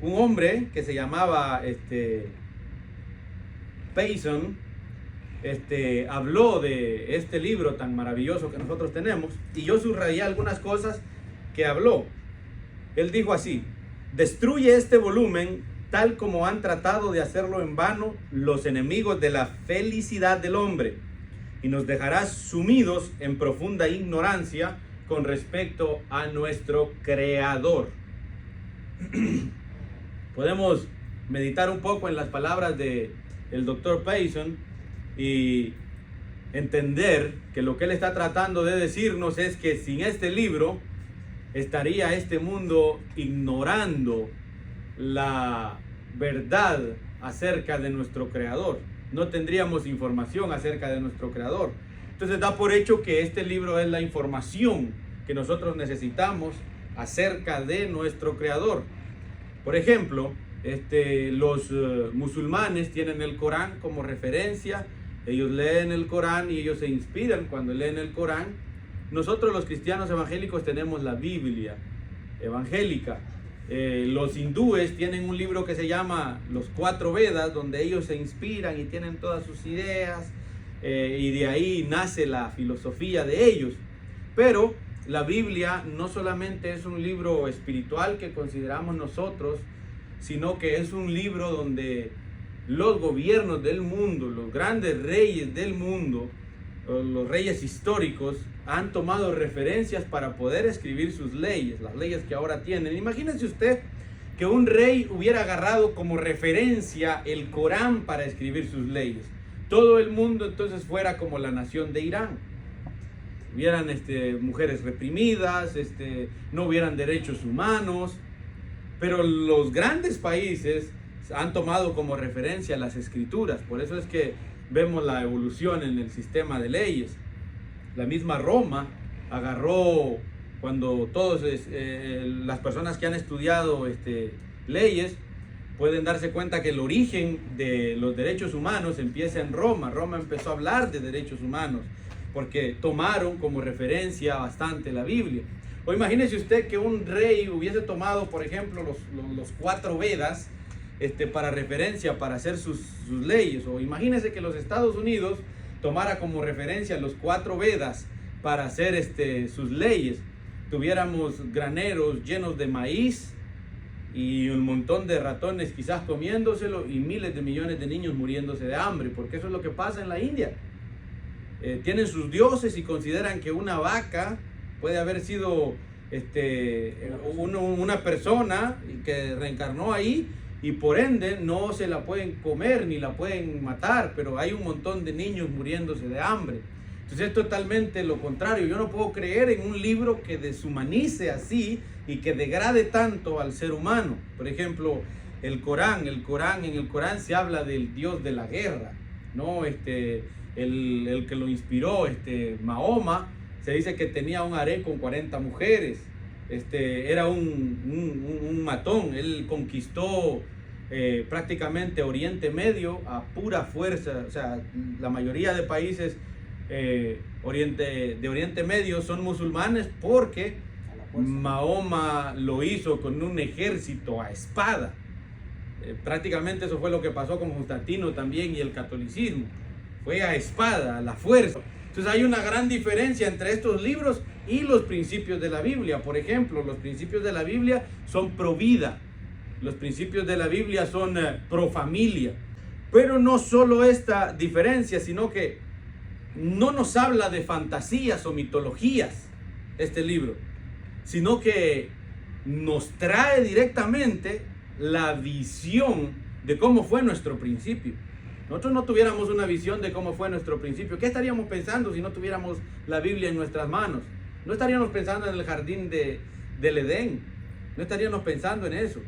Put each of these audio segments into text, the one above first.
Un hombre que se llamaba Payson habló de este libro tan maravilloso que nosotros tenemos, y yo subrayé algunas cosas que habló. Él dijo así: destruye este volumen tal como han tratado de hacerlo en vano los enemigos de la felicidad del hombre, y nos dejarás sumidos en profunda ignorancia con respecto a nuestro Creador. Podemos meditar un poco en las palabras de el doctor Payson y entender que lo que él está tratando de decirnos es que sin este libro estaría este mundo ignorando la verdad acerca de nuestro Creador. No tendríamos información acerca de nuestro Creador. Entonces da por hecho que este libro es la información que nosotros necesitamos acerca de nuestro Creador. Por ejemplo, los musulmanes tienen el Corán como referencia. Ellos leen el Corán y ellos se inspiran cuando leen el Corán. Nosotros los cristianos evangélicos tenemos la Biblia evangélica. Los hindúes tienen un libro que se llama Los Cuatro Vedas, donde ellos se inspiran y tienen todas sus ideas, y de ahí nace la filosofía de ellos. Pero la Biblia no solamente es un libro espiritual que consideramos nosotros, sino que es un libro donde los gobiernos del mundo, los grandes reyes del mundo, los reyes históricos, han tomado referencias para poder escribir sus leyes, las leyes que ahora tienen. Imagínense usted que un rey hubiera agarrado como referencia el Corán para escribir sus leyes. Todo el mundo entonces fuera como la nación de Irán. Hubieran mujeres reprimidas, no hubieran derechos humanos. Pero los grandes países han tomado como referencia las escrituras. Por eso es que vemos la evolución en el sistema de leyes. La misma Roma agarró, cuando todas las personas que han estudiado leyes pueden darse cuenta que el origen de los derechos humanos empieza en Roma. Roma empezó a hablar de derechos humanos porque tomaron como referencia bastante la Biblia. O imagínese usted que un rey hubiese tomado, por ejemplo, los cuatro Vedas para referencia, para hacer sus leyes. O imagínese que los Estados Unidos tomara como referencia los cuatro Vedas para hacer sus leyes. Tuviéramos graneros llenos de maíz y un montón de ratones quizás comiéndoselo y miles de millones de niños muriéndose de hambre, porque eso es lo que pasa en la India. Tienen sus dioses y consideran que una vaca puede haber sido una persona que reencarnó ahí, y por ende no se la pueden comer ni la pueden matar, pero hay un montón de niños muriéndose de hambre. Entonces es totalmente lo contrario. Yo no puedo creer en un libro que deshumanice así y que degrade tanto al ser humano. Por ejemplo, en el Corán se habla del Dios de la guerra, ¿no? El que lo inspiró, Mahoma, se dice que tenía un harén con 40 mujeres. Era un matón. Él conquistó prácticamente Oriente Medio a pura fuerza. O sea, la mayoría de países de Oriente Medio son musulmanes porque Mahoma lo hizo con un ejército a espada. Prácticamente eso fue lo que pasó con Constantino también y el catolicismo. Fue a espada, a la fuerza. Entonces hay una gran diferencia entre estos libros y los principios de la Biblia. Por ejemplo, los principios de la Biblia son pro vida. Los principios de la Biblia son pro familia. Pero no solo esta diferencia, sino que no nos habla de fantasías o mitologías este libro, sino que nos trae directamente la visión de cómo fue nuestro principio. Nosotros no tuviéramos una visión de cómo fue nuestro principio, ¿qué estaríamos pensando si no tuviéramos la Biblia en nuestras manos? No estaríamos pensando en el jardín del Edén, no estaríamos pensando en eso.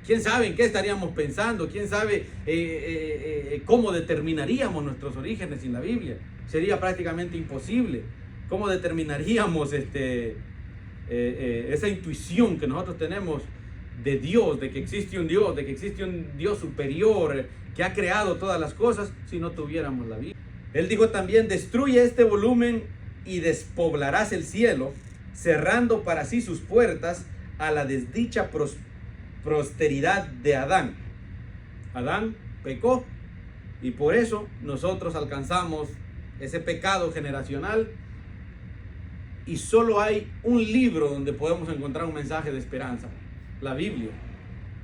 ¿Quién sabe en qué estaríamos pensando? ¿Quién sabe cómo determinaríamos nuestros orígenes sin la Biblia? Sería prácticamente imposible. ¿Cómo determinaríamos esa intuición que nosotros tenemos de Dios, de que existe un Dios superior que ha creado todas las cosas, si no tuviéramos la Biblia? Él dijo también: destruye este volumen y despoblarás el cielo, cerrando para sí sus puertas a la desdicha posteridad de Adán. Adán pecó y por eso nosotros alcanzamos ese pecado generacional, y solo hay un libro donde podemos encontrar un mensaje de esperanza: la Biblia.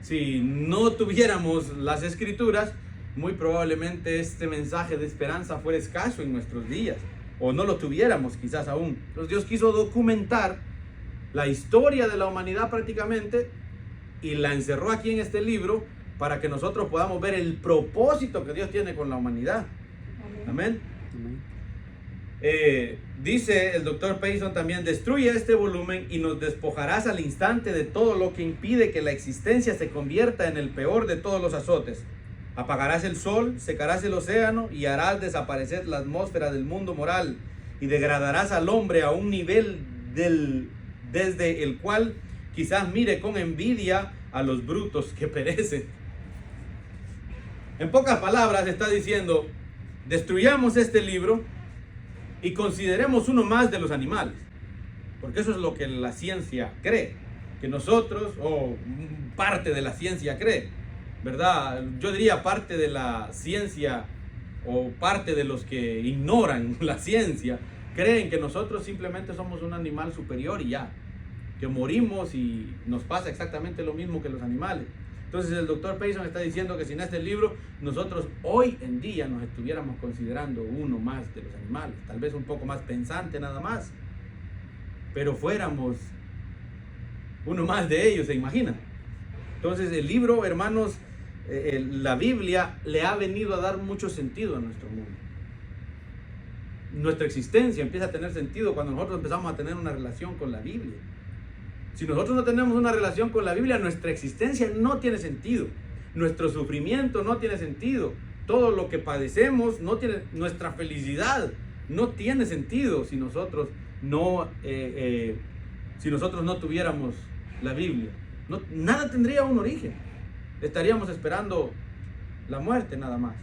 Si no tuviéramos las Escrituras, muy probablemente este mensaje de esperanza fuera escaso en nuestros días, o no lo tuviéramos quizás aún. Entonces Dios quiso documentar la historia de la humanidad prácticamente y la encerró aquí en este libro para que nosotros podamos ver el propósito que Dios tiene con la humanidad. Amén. Dice el doctor Payson también: destruye este volumen y nos despojarás al instante de todo lo que impide que la existencia se convierta en el peor de todos los azotes. Apagarás el sol, secarás el océano y harás desaparecer la atmósfera del mundo moral, y degradarás al hombre a un nivel desde el cual quizás mire con envidia a los brutos que perecen. En pocas palabras está diciendo: destruyamos este libro y consideremos uno más de los animales, porque eso es lo que la ciencia cree, que nosotros, o parte de la ciencia cree, ¿verdad? Yo diría parte de la ciencia, o parte de los que ignoran la ciencia, creen que nosotros simplemente somos un animal superior y ya, que morimos y nos pasa exactamente lo mismo que los animales. Entonces el doctor Payson está diciendo que sin este libro nosotros hoy en día nos estuviéramos considerando uno más de los animales, tal vez un poco más pensante nada más, pero fuéramos uno más de ellos, ¿se imaginan? Entonces el libro, hermanos, la Biblia le ha venido a dar mucho sentido a nuestro mundo. Nuestra existencia empieza a tener sentido cuando nosotros empezamos a tener una relación con la Biblia. Si nosotros no tenemos una relación con la Biblia, nuestra existencia no tiene sentido. Nuestro sufrimiento no tiene sentido. Todo lo que padecemos no tiene, nuestra felicidad no tiene sentido si nosotros no tuviéramos la Biblia. Nada tendría un origen. Estaríamos esperando la muerte nada más.